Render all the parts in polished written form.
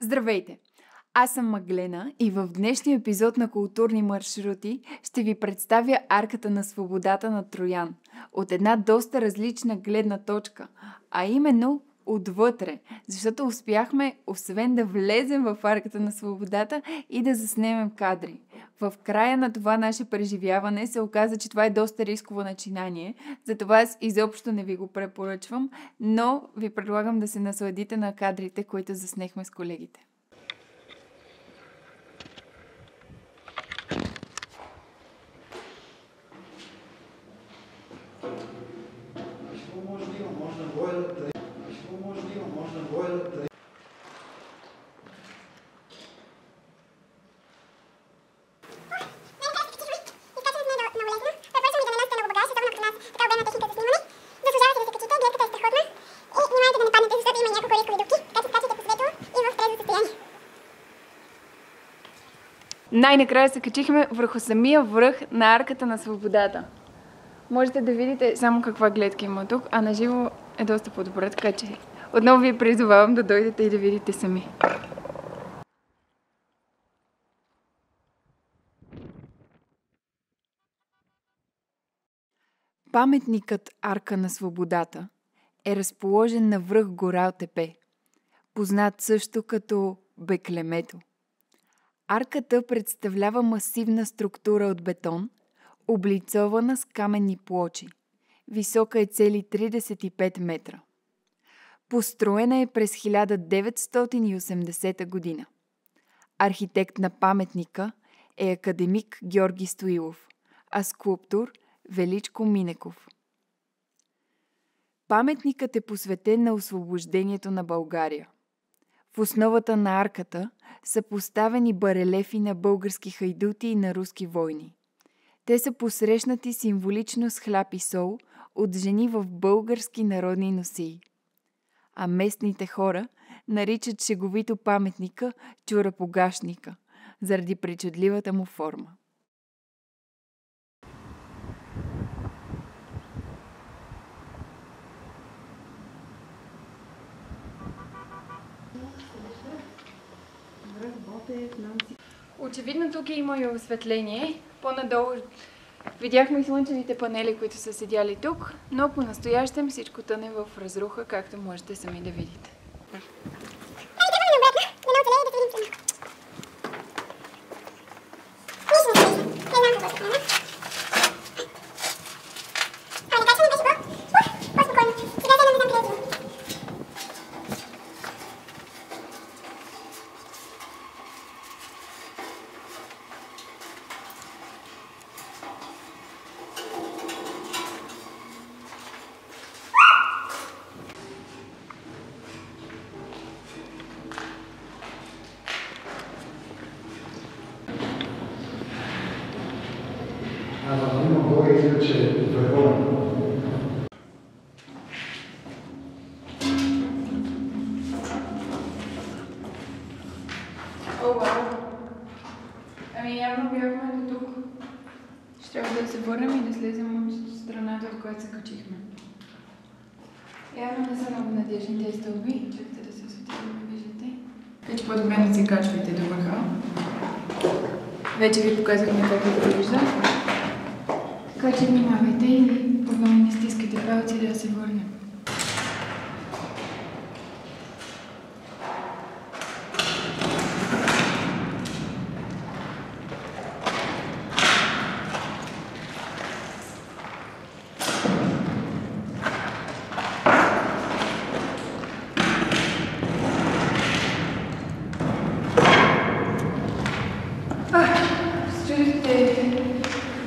Здравейте! Аз съм Маглена и в днешния епизод на Културни маршрути ще ви представя арката на свободата на Троян от една доста различна гледна точка, а именно отвътре, защото успяхме, освен да влезем в арката на свободата и да заснемем кадри. В края на това наше преживяване се оказа, че това е доста рисково начинание, затова аз изобщо не ви го препоръчвам, но ви предлагам да се насладите на кадрите, които заснехме с колегите. Най-накрая се качихме върху самия връх на арката на свободата. Можете да видите само каква гледка има тук, а на живо е доста по-добре, така че отново ви призовавам да дойдете и да видите сами. Паметникът Арка на свободата е разположен на връх гора Отепе, познат също като Беклемето. Арката представлява масивна структура от бетон, облицована с каменни плочи. Висока е цели 35 метра. Построена е през 1980 година. Архитект на паметника е академик Георги Стоилов, а скулптор Величко Минеков. Паметникът е посветен на освобождението на България. В основата на арката са поставени барелефи на български хайдути и на руски войни. Те са посрещнати символично с хляб и сол от жени в български народни носии. А местните хора наричат шеговито паметника чорапогашника, заради причудливата му форма. Очевидно тук е има и осветление. По-надолу видяхме и слънчевите панели, които са седяли тук, но по-настоящем всичко тъне в разруха, както можете сами да видите. Явно бяхме до тук. Ще трябва да се върнем и да слезем от страната, от която се качихме. Явно не са много надежни тези стълби. Чакайте да се осветим, да виждате. Така че по-добре да се качвайте до върха. Вече ви показахме как да вижда. Така че внимавайте и по-време не стискате палци да се върнем.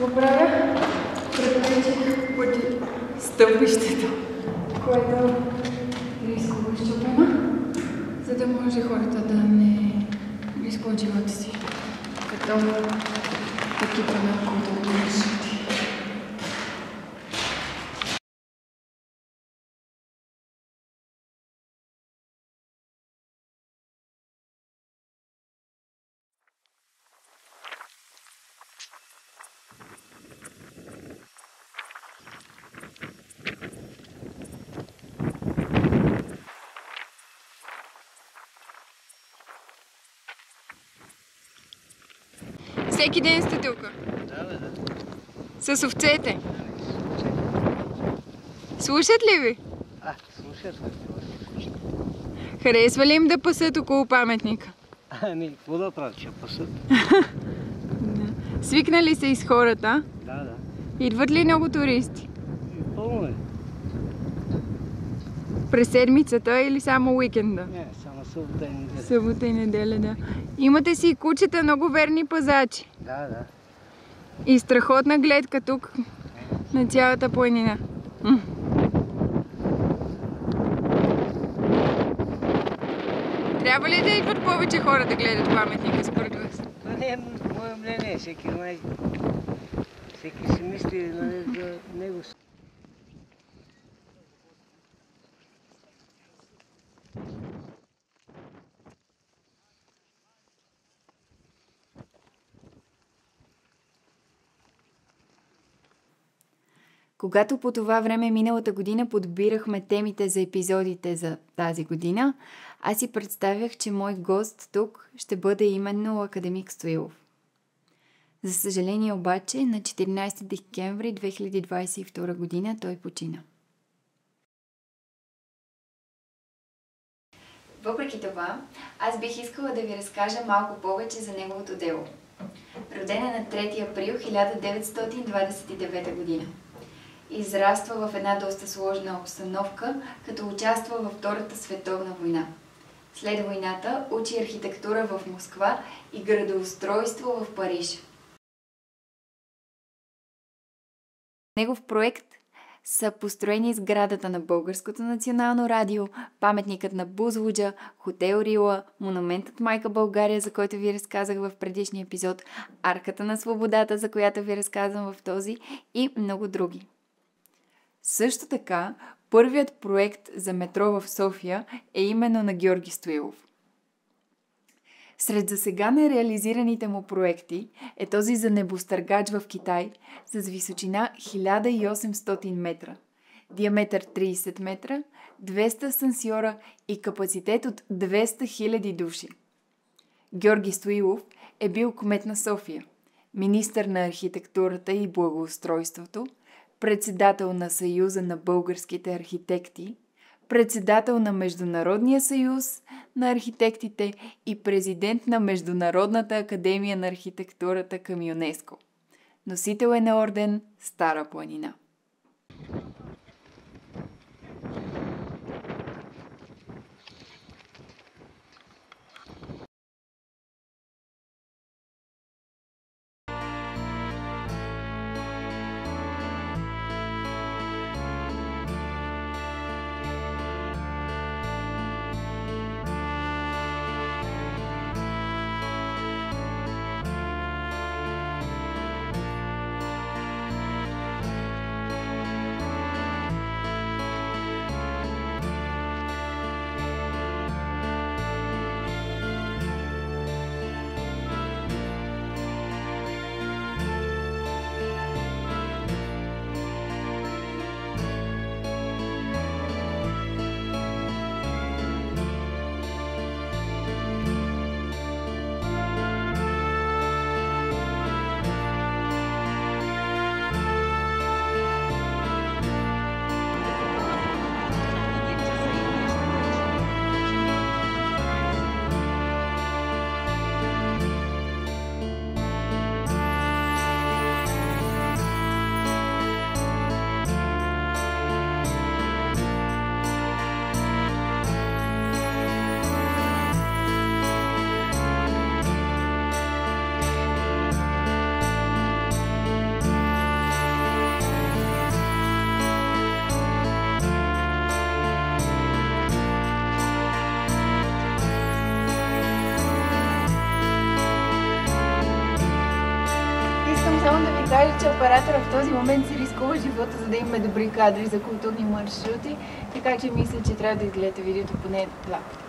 Какво правя? Предвече пъти стъпището, което е рисково изчупено, за да може хората да не рискуват живота си, като екипа на културни маршрути. Всеки ден сте тук? Да. С овцете? Слушат ли ви? Слушат. Харесва ли им да пасат около паметника? Ами, какво да правят, ще пасат? Свикнали се и с хората? Да. Идват ли много туристи? Пълно е. През седмицата или само уикенда? Не, само събота и неделя. Събота и неделя, да. Имате си кучета, много верни пазачи. Да. И страхотна гледка тук на цялата планина. Трябва ли да идват повече хора да гледат паметника според вас? Това не е мое мнение, всеки си мисли за него. Когато по това време миналата година подбирахме темите за епизодите за тази година, аз си представях, че мой гост тук ще бъде именно академик Стоилов. За съжаление обаче, на 14 декември 2022 година той почина. Въпреки това, аз бих искала да ви разкажа малко повече за неговото дело. Роден е на 3 април 1929 година. Израства в една доста сложна обстановка, като участва във Втората световна война. След войната учи архитектура в Москва и градоустройство в Париж. Негов проект са построени сградата на Българското национално радио, паметникът на Бузлуджа, хотел Рила, монументът Майка България, за който ви разказах в предишния епизод, арката на свободата, за която ви разказвам в този, и много други. Също така, първият проект за метро в София е именно на Георги Стоилов. Сред засега нереализираните му проекти е този за небостъргач в Китай с височина 1800 метра, диаметър 30 метра, 200 асансьора и капацитет от 200 000 души. Георги Стоилов е бил кмет на София, министър на архитектурата и благоустройството, председател на Съюза на българските архитекти, председател на Международния съюз на архитектите и президент на Международната академия на архитектурата към ЮНЕСКО. Носител е на орден Стара планина. Само да ви кажа, че оператора в този момент си рискува живота, за да имаме добри кадри за културни маршрути, така че мисля, че трябва да изгледате видеото поне два пъти.